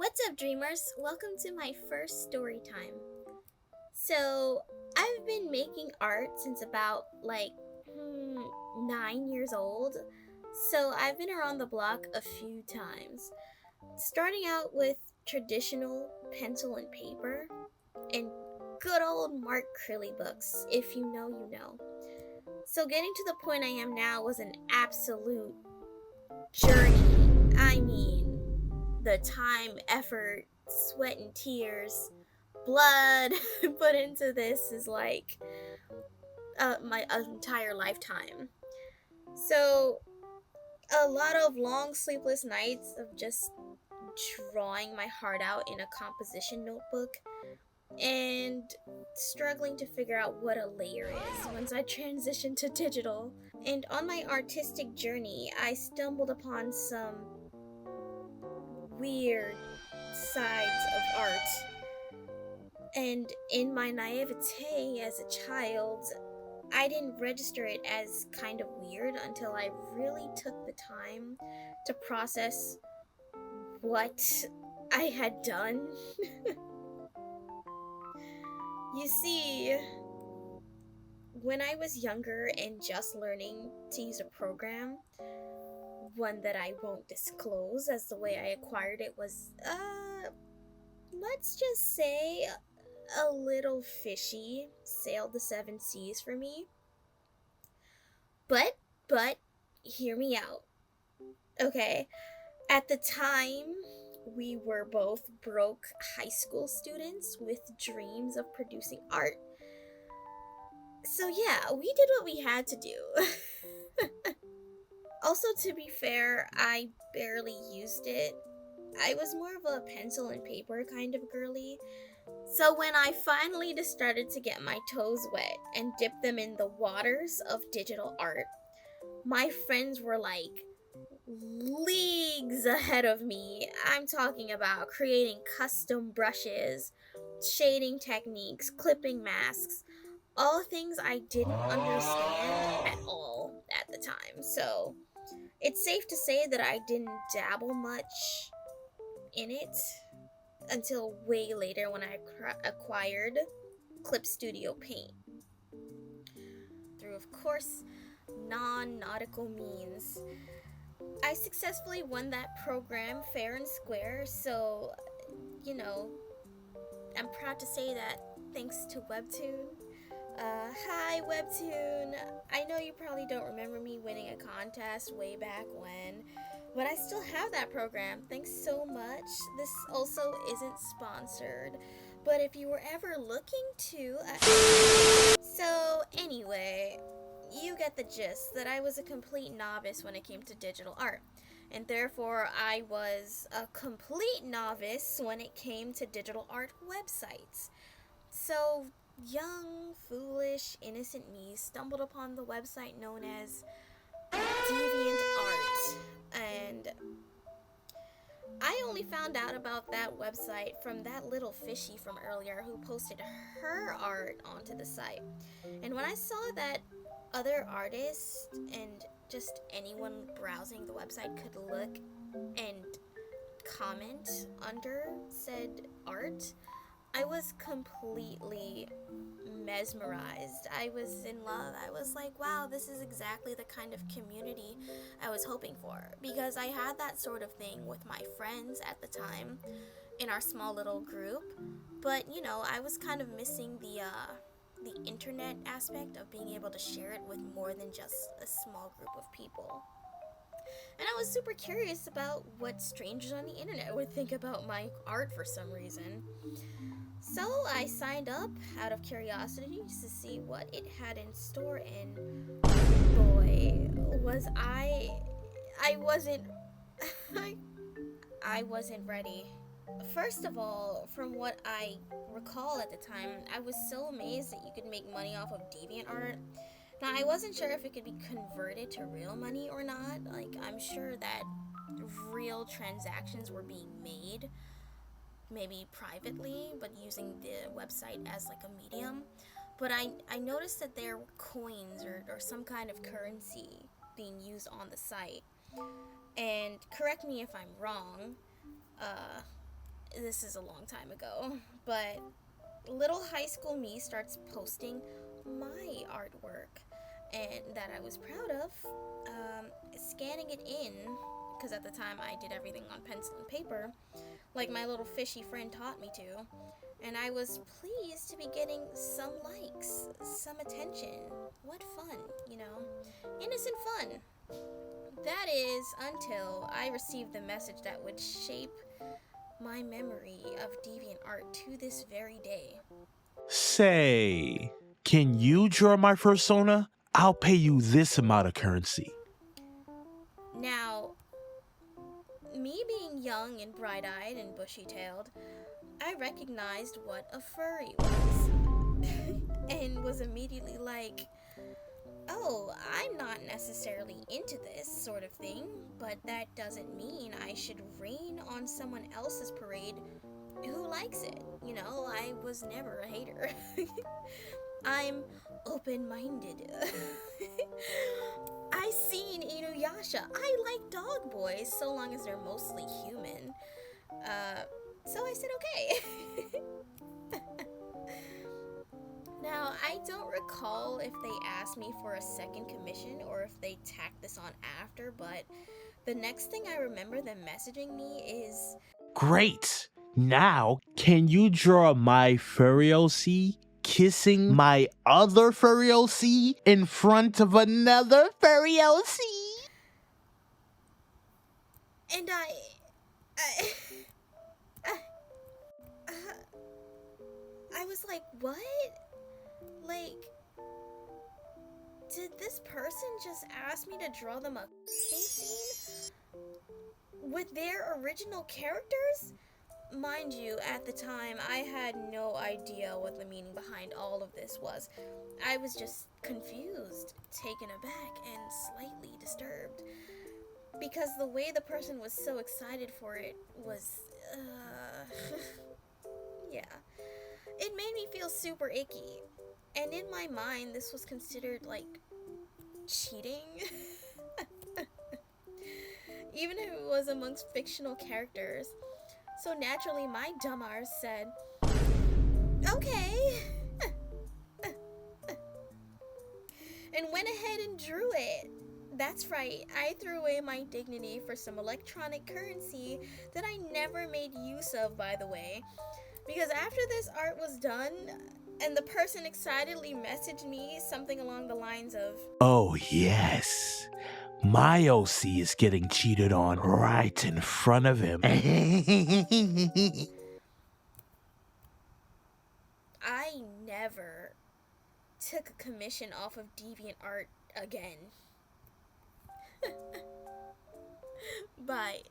What's up, dreamers? Welcome to my first story time. So, I've been making art since about 9 years old. So, I've been around the block a few times. Starting out with traditional pencil and paper and good old Mark Crilly books. If you know, you know. So, getting to the point I am now was an absolute journey. I mean, the time, effort, sweat, and tears, blood put into this is like my entire lifetime. So, a lot of long, sleepless nights of just drawing my heart out in a composition notebook and struggling to figure out what a layer is once I transitioned to digital. And on my artistic journey, I stumbled upon some weird sides of art. And in my naivete as a child, I didn't register it as kind of weird until I really took the time to process what I had done. You see, when I was younger and just learning to use a program, one that I won't disclose as the way I acquired it was, let's just say, a little fishy, sailed the seven seas for me. But, hear me out, okay? At the time, we were both broke high school students with dreams of producing art. So, yeah, we did what we had to do. Also, to be fair, I barely used it. I was more of a pencil and paper kind of girly. So, when I finally just started to get my toes wet and dip them in the waters of digital art, my friends were like leagues ahead of me. I'm talking about creating custom brushes, shading techniques, clipping masks, all things I didn't understand at all at the time. So it's safe to say that I didn't dabble much in it until way later when I acquired Clip Studio Paint. Through, of course, non nautical means. I successfully won that program fair and square, so, you know, I'm proud to say that thanks to Webtoon. Hi, Webtoon. I know you probably don't remember me winning a contest way back when, but I still have that program. Thanks so much. This also isn't sponsored, but if you were ever looking to. So, anyway, you get the gist that I was a complete novice when it came to digital art, and therefore I was a complete novice when it came to digital art websites. So, young, foolish, innocent me stumbled upon the website known as DeviantArt, and I only found out about that website from that little fishy from earlier who posted her art onto the site. And when I saw that other artists and just anyone browsing the website could look and comment under said art, I was completely mesmerized. I was in love. I was like, wow, this is exactly the kind of community I was hoping for. Because I had that sort of thing with my friends at the time in our small little group. But, I was kind of missing the internet aspect of being able to share it with more than just a small group of people. And I was super curious about what strangers on the internet would think about my art for some reason. So I signed up out of curiosity to see what it had in store, and boy, was I wasn't I wasn't ready. First of all, from what I recall at the time, I was so amazed that you could make money off of DeviantArt. Now, I wasn't sure if it could be converted to real money or not. Like, I'm sure that real transactions were being made, maybe privately, but using the website as like a medium. But I noticed that there were coins or some kind of currency being used on the site. And correct me if I'm wrong, uh, this is a long time ago, but little high school me starts posting my artwork and that I was proud of, scanning it in, because at the time I did everything on pencil and paper, like my little fishy friend taught me to. And I was pleased to be getting some likes, some attention. What fun, you know? Innocent fun. That is until I received the message that would shape my memory of DeviantArt to this very day. Say, can you draw my persona? I'll pay you this amount of currency. Now, me being young and bright-eyed and bushy-tailed, I recognized what a furry was. And was immediately like, oh, I'm not necessarily into this sort of thing, but that doesn't mean I should rain on someone else's parade who likes it. You know, I was never a hater. I'm open-minded. I seen Inuyasha. I like dog boys so long as they're mostly human. So I said okay. Now, I don't recall if they asked me for a second commission or if they tacked this on after, but the next thing I remember them messaging me is, Great! Now, can you draw my furry OC kissing my other furry OC in front of another furry OC? and I was like, what? Like, did this person just ask me to draw them a scene with their original characters? Mind you, at the time, I had no idea what the meaning behind all of this was. I was just confused, taken aback, and slightly disturbed. Because the way the person was so excited for it was, yeah. It made me feel super icky. And in my mind, this was considered, like, cheating. Even if it was amongst fictional characters. So naturally, my dumb arse said, okay. And went ahead and drew it. That's right, I threw away my dignity for some electronic currency that I never made use of, by the way. Because after this art was done, and the person excitedly messaged me something along the lines of, Oh, yes. My OC is getting cheated on right in front of him. I never took a commission off of DeviantArt again. Bye.